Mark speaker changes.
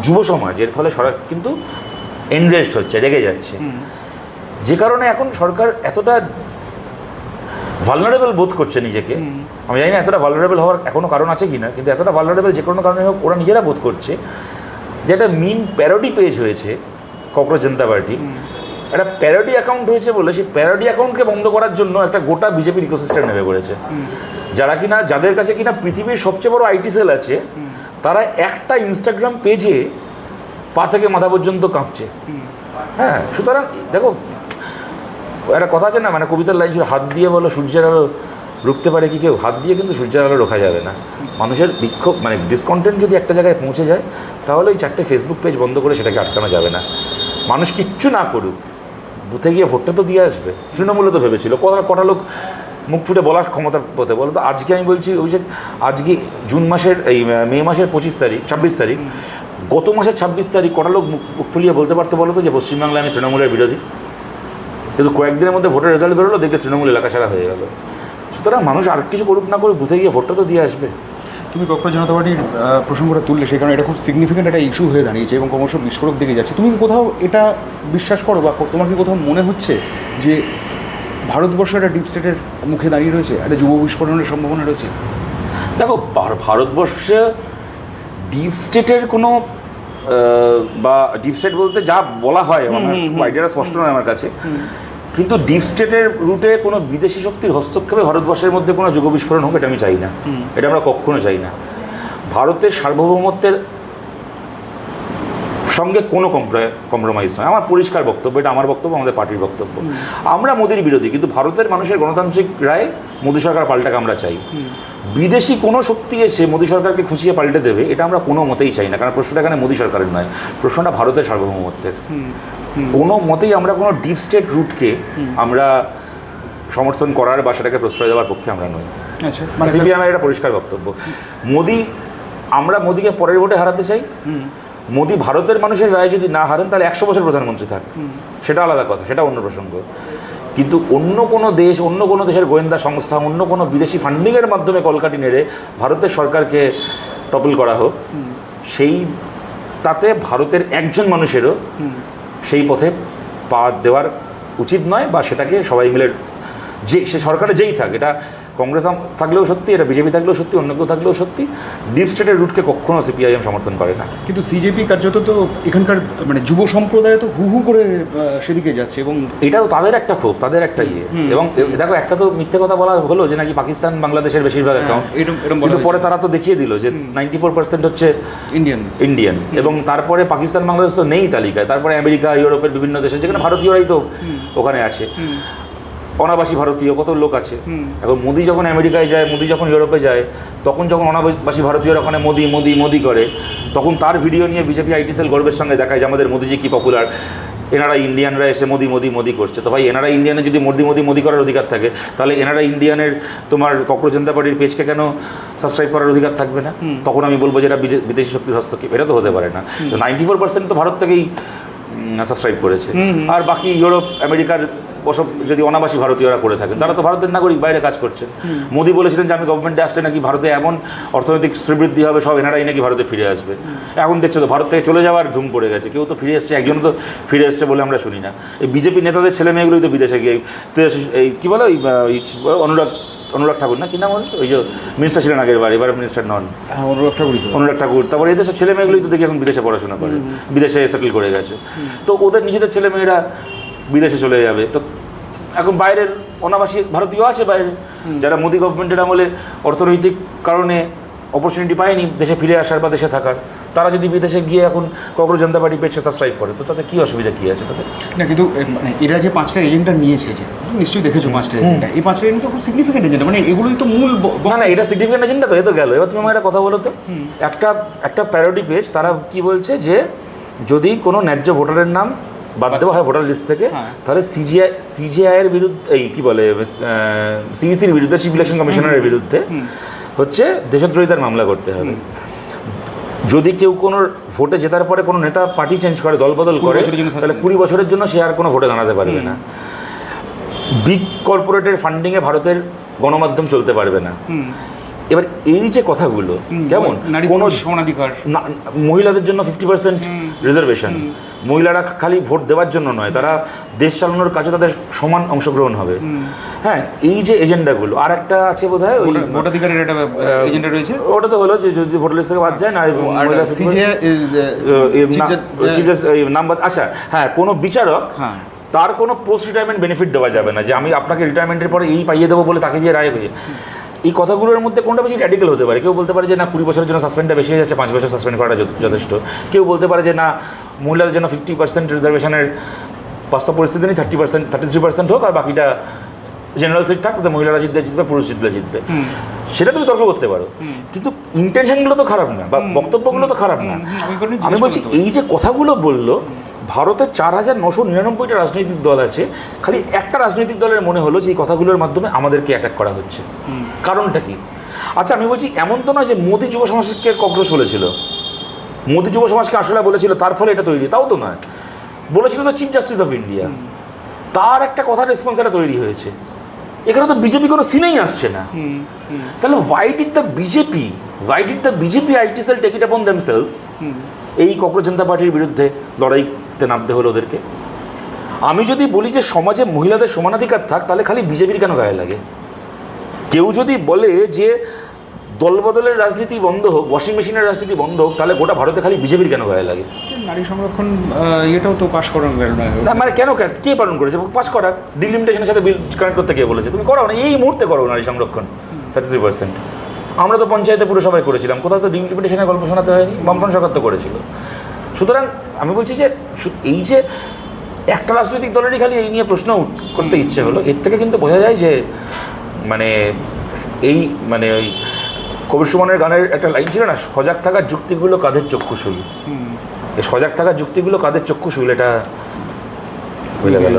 Speaker 1: যুব সমাজ, এর ফলে সরকার কিন্তু এনরেজড হচ্ছে, রেগে যাচ্ছে, যে কারণে এখন সরকার এতটা ভালনারেবল বোধ করছে নিজেকে। আমি জানি না এতটা ভালনারেবল হওয়ার এখনও কারণ আছে কি না, কিন্তু এতটা ভালনারেবল যে কোনো কারণে হোক ওরা নিজেরা বোধ করছে যে একটা মিম প্যারোডি পেজ হয়েছে ককরোচ জনতা পার্টি, একটা প্যারোডি অ্যাকাউন্ট হয়েছে বলে সেই প্যারোডি অ্যাকাউন্টকে বন্ধ করার জন্য একটা গোটা বিজেপির ইকোসিস্টেম নেমে পড়েছে। যারা কিনা, যাদের কাছে কিনা পৃথিবীর সবচেয়ে বড় আইটি সেল আছে, তারা একটা ইনস্টাগ্রাম পেজে পা থেকে মাথা পর্যন্ত কাঁপছে। হ্যাঁ, সুতরাং দেখো, একটা কথা আছে না, মানে কবিতার লাইন ছিল, হাত দিয়ে বলো সূর্যের আলো রুখতে পারে কি কেউ? হাত দিয়ে কিন্তু সূর্যের আলো রোখা যাবে না। মানুষের বিক্ষোভ মানে ডিসকন্টেন্ট যদি একটা জায়গায় পৌঁছে যায়, তাহলে ওই 4টে ফেসবুক পেজ বন্ধ করে সেটাকে আটকানো যাবে না। মানুষ কিচ্ছু না করুক, বুথে গিয়ে ভোটটা তো দিয়ে আসবে। তৃণমূলে তো ভেবেছিল, কটা লোক মুখ ফুটে বলার ক্ষমতা পেতে বলো তো। আজকে আমি বলছি, ওই যে আজকে জুন মাসের এই মে মাসের 26 তারিখ, গত মাসের 26 তারিখ কটা লোক মুখ ফুলিয়ে বলতে পারতো বলো তো যে পশ্চিমবাংলায় আমি তৃণমূলের বিরোধী? কিন্তু কয়েকদিনের মধ্যে ভোটের রেজাল্ট বেরোলো, দেখে তৃণমূল এলাকা সারা হয়ে গেল। সুতরাং মানুষ আর কিছু করুক না করে বুথে গিয়ে ভোটটা তো দিয়ে আসবে।
Speaker 2: তুমি ককরোচ জনতা পার্টির প্রসঙ্গটা তুললে, সেই কারণে এটা খুব সিগনিফিক্যান্ট একটা ইস্যু হয়ে দাঁড়িয়েছে এবং ক্রমশ বিস্ফোরক দিকে যাচ্ছে। তুমি কি কোথাও এটা বিশ্বাস করো বা তোমার কি কোথাও মনে হচ্ছে যে ভারতবর্ষ একটা ডিপ স্টেটের মুখে দাঁড়িয়ে রয়েছে, একটা যুব বিস্ফোরণের সম্ভাবনা রয়েছে?
Speaker 1: দেখো, ভারতবর্ষে ডিপ স্টেটের কোনো বা ডিপ স্টেট বলতে যা বলা হয়, আমার খুব আইডিয়াটা স্পষ্ট নয় আমার কাছে, কিন্তু ডিপ স্টেটের রুটে কোনো বিদেশি শক্তির হস্তক্ষেপে ভারতবর্ষের মধ্যে কোনো যুগ বিস্ফোরণ হোক, এটা আমি চাই না। এটা আমরা কখনো চাই না। ভারতের সার্বভৌমত্বের সঙ্গে কোনো কম্প্রোমাইজ নয়, আমার পরিষ্কার বক্তব্য, এটা আমার বক্তব্য, আমাদের পার্টির বক্তব্য। আমরা মোদির বিরোধী, কিন্তু ভারতের মানুষের গণতান্ত্রিক রায় মোদী সরকার পাল্টাকে আমরা চাই। বিদেশি কোনো শক্তি এসে মোদী সরকারকে খুঁচিয়ে পাল্টে দেবে, এটা আমরা কোনো মতেই চাই না। কারণ প্রশ্নটা এখানে মোদী সরকারের নয়, প্রশ্নটা ভারতের সার্বভৌমত্বের। কোনো মতেই আমরা কোনো ডিপ স্টেট রুটকে আমরা সমর্থন করার বা সেটাকে প্রশ্রয় দেওয়ার পক্ষে আমরা নই।
Speaker 2: আচ্ছা,
Speaker 1: সিপিএমের এটা পরিষ্কার বক্তব্য। আমরা মোদিকে পরের ভোটে হারাতে চাই। মোদি ভারতের মানুষের রায় যদি না হারেন, তাহলে 100 বছর প্রধানমন্ত্রী থাক, সেটা আলাদা কথা, সেটা অন্য প্রসঙ্গ। কিন্তু অন্য কোনো দেশ, অন্য কোনো দেশের গোয়েন্দা সংস্থা, অন্য কোনো বিদেশি ফান্ডিংয়ের মাধ্যমে কলকাঠি নেড়ে ভারতের সরকারকে টপল করা হোক, তাতে ভারতের একজন মানুষেরও সেই পথে পা দেওয়ার উচিত নয়, বা সেটাকে সবাই মিলে, যে সে সরকারে যেই থাক, এটা কংগ্রেস থাকলেও সত্যি, এটা বিজেপি থাকলেও সত্যি, অন্য কেউ থাকলেও সত্যি, ডিপ স্টেটের রুটকে কখনো সিপিআইএম সমর্থন করে না।
Speaker 2: কিন্তু সিজেপি কার্যত তো এখানকার মানে যুব সম্প্রদায় তো হু হু করে সেদিকে যাচ্ছে, এবং
Speaker 1: এটাও তাদের একটা ক্ষোভ, তাদের একটা ইয়ে। এবং দেখো, একটা তো মিথ্যে কথা বলা হলো যে নাকি পাকিস্তান বাংলাদেশের বেশিরভাগ অ্যাকাউন্ট, কিন্তু পরে তারা তো দেখিয়ে দিল যে 94% হচ্ছে ইন্ডিয়ান, এবং তারপরে পাকিস্তান বাংলাদেশ তো নেই তালিকায়, তারপরে আমেরিকা, ইউরোপের বিভিন্ন দেশে, যেখানে ভারতীয়রাই তো ওখানে আছে, অনাবাসী ভারতীয় কত লোক আছে। এখন মোদি যখন আমেরিকায় যায়, মোদি যখন ইউরোপে যায়, তখন যখন অনাবাসী ভারতীয়রা ওখানে মোদি মোদি মোদি করে, তখন তার ভিডিও নিয়ে বিজেপি আইটি সেল গর্বের সঙ্গে দেখায় যে আমাদের মোদিজি কি পপুলার, এনারা ইন্ডিয়ানরা এসে মোদি মোদি মোদি করছে। তো ভাই, এনারা ইন্ডিয়ানের যদি মোদি মোদি মোদি করার অধিকার থাকে, তাহলে এনারা ইন্ডিয়ানের তোমার ককরোচ জনতা পার্টির পেজকে কেন সাবস্ক্রাইব করার অধিকার থাকবে না? তখন আমি বলবো যে এটা বিদেশি শক্তির হস্তক্ষেপ, এটা তো হতে পারে না। 94% তো ভারত থেকেই সাবস্ক্রাইব করেছে, আর বাকি ইউরোপ, আমেরিকার ওসব যদি অনাবাসী ভারতীয়রা করে থাকেন, তারা তো ভারতের নাগরিক, বাইরে কাজ করছেন। মোদি বলেছিলেন যে আমি গভর্নমেন্টে আসলে নাকি ভারতে এমন অর্থনৈতিক শ্রীবৃদ্ধি হবে, সব এনারাই নাকি ভারতে ফিরে আসবে। এখন দেখছো তো ভারত থেকে চলে যাওয়ার ধুম পড়ে গেছে, কেউ তো ফিরে এসছে, একজন তো ফিরে এসছে বলে আমরা শুনি না। এই বিজেপি নেতাদের ছেলে মেয়েগুলোই তো বিদেশে গিয়ে এই কী বলে, ওই অনুরাগ ঠাকুর না, কি নাম বলে, ওই যে মিনিস্টার ছিলেন আগের বার, এবার মিনিস্টার নন, অনুরাগ ঠাকুর। তারপরে এই দেশের ছেলে মেয়েগুলোই তো দেখি এখন বিদেশে পড়াশোনা করে, বিদেশে সেটেল করে গেছে। তো ওদের নিজেদের ছেলে মেয়েরা বিদেশে চলে যাবে। তো এখন বাইরের অনাবাসী ভারতীয় আছে বাইরে, যারা মোদি গভর্নমেন্টের আমলে অর্থনৈতিক কারণে অপরচুনিটি পায়নি দেশে ফিরে আসার বা দেশে থাকার, তারা যদি বিদেশে গিয়ে এখন ককরোচ জনতা পার্টি পেজকে সাবস্ক্রাইব করে, তো তাতে কী অসুবিধা কী আছে তাদের?
Speaker 2: না, কিন্তু মানে এরা যে 5টা এজেন্ডা নিয়েছে, যে নিশ্চয়ই দেখেছো 5টা এজেন্ডা, এই 5টা এজেন্ডা তো খুব সিগনিফিকেন্ট এজেন্ডা, মানে এগুলোই তো মূল।
Speaker 1: না, এটা সিগনিফিকেন্ট এজেন্ডা তো, এ তো গেল। এবার তুমি আমার একটা কথা বলো তো, একটা প্যারোডি পেজ, তারা কি বলছে যে যদি কোনো ন্যায্য ভোটারের নাম বাদ দেওয়া হয় ভোটার লিস্ট থেকে, তাহলে সিজিআইয়ের বিরুদ্ধে, এই কী বলে, সিইসির বিরুদ্ধে, চিফ ইলেকশন কমিশনারের বিরুদ্ধে হচ্ছে দেশদ্রোহিতার মামলা করতে হবে। যদি কেউ কোনো ভোটে জেতার পরে কোনো নেতা পার্টি চেঞ্জ করে, দলবদল করে, তাহলে 20 বছরের জন্য সে আর কোনো ভোটে দাঁড়াতে পারবে না। বিগ কর্পোরেটের ফান্ডিংয়ে ভারতের গণমাধ্যম চলতে পারবে না। এবার এই যে কথাগুলো কেমন কোনো
Speaker 2: সমানাধিকার
Speaker 1: না, মহিলাদের জন্য 50% রিজার্ভেশন, মহিলারা খালি ভোট দেওয়ার জন্য নয়, তারা দেশ চালানোর কাজে তাদের সমান অংশগ্রহণ হবে। হ্যাঁ, এই যে এজেন্ডাগুলো, আর একটা আছে বোধ হয় ওই
Speaker 2: ভোটাধিকারের একটা এজেন্ডা রয়েছে,
Speaker 1: ওটা তো হলো যে যদি ভোটার লিস্ট থেকে বাদ যায় না নাম্বার। আচ্ছা হ্যাঁ, কোনো বিচারক তার কোনো পোস্ট রিটায়ারমেন্ট বেনিফিট দেওয়া যাবে না, যে আমি আপনাকে রিটায়ারমেন্টের পরে এই পাইয়ে দেবো বলে তাকে দিয়ে রায় পেয়ে। এই কথাগুলোর মধ্যে কোনটা বেশি র্যাডিক্যাল হতে পারে? কেউ বলতে পারে যে না 20 বছরের জন্য সাসপেন্ডটা বেশি হয়ে যাচ্ছে, 5 বছর সাসপেন্ড করাটা যথেষ্ট। কেউ বলতে পারে যে না, মহিলাদের জন্য 50% রিজার্ভেশনের বাস্তব পরিস্থিতি নেই, 33% হোক, আর বাকিটা জেনারেল সিট থাক, তাতে মহিলারা জিতবে, পুরুষ জিতবে। সেটা তুমি তর্ক করতে পারো, কিন্তু ইন্টেনশনগুলো তো খারাপ না, বা বক্তব্যগুলো তো খারাপ না। আমি বলছি এই যে কথাগুলো বললো, ভারতের 4999টা রাজনৈতিক দল আছে, খালি একটা রাজনৈতিক দলের মনে হলো যে এই কথাগুলোর মাধ্যমে আমাদেরকে অ্যাটাক করা হচ্ছে। কারণটা কি? আচ্ছা আমি বলছি এমন তো নয় যে মোদি যুব সমাজকে কক্রোশ বলেছিল, মোদি যুব সমাজকে আসলে বলেছিল তার ফলে এটা তৈরি, তাও তো নয়। বলেছিল তো চিফ জাস্টিস অফ ইন্ডিয়া, তার একটা কথার রেসপন্স এটা তৈরি হয়েছে। এখানে তো বিজেপি কোনো সিনেই আসছে না। তাহলে why did the BJP IT cell take it upon themselves এই ককরোচ জনতা পার্টির বিরুদ্ধে লড়াইতে নামতে হলো ওদেরকে? আমি যদি বলি যে সমাজে মহিলাদের সমানাধিকার থাক, তাহলে খালি বিজেপির কেন গায়ে লাগে? কেউ যদি বলে যে দলবদলের রাজনীতি বন্ধ হোক, ওয়াশিং মেশিনের রাজনীতি বন্ধ হোক, তাহলে গোটা ভারতে খালি বিজেপির কেন গায়ে লাগে?
Speaker 2: নারী সংরক্ষণ এটাও তো পাশ করানো গেল না,
Speaker 1: মানে কেন কে পালন করেছে? পাস করার ডিলিমিটেশনের সাথে বিল কানেক্ট করতে কে বলেছে? তুমি করো না, এই মুহূর্তে করো নারী সংরক্ষণ 33%। আমরা তো পঞ্চায়েতে পুরসভায় করেছিলাম, কোথাও তো ডিলিমিটেশনের গল্প শোনাতে হয়নি, বামফ্রন্ট সরকার তো করেছিল। সুতরাং আমি বলছি যে এই যে একটা রাজনৈতিক দলেরই খালি এই নিয়ে প্রশ্ন করতে ইচ্ছে হলো, এর থেকে কিন্তু বোঝা যায় যে মানে এই মানে ওই কবির সুমনের গানের একটা লাইন ছিল না, সজাগ থাকার যুক্তিগুলো কাদের চক্ষুশূল। এই সজাগ থাকার যুক্তিগুলো কাদের চক্ষুশূল, এটা বুঝে গেল।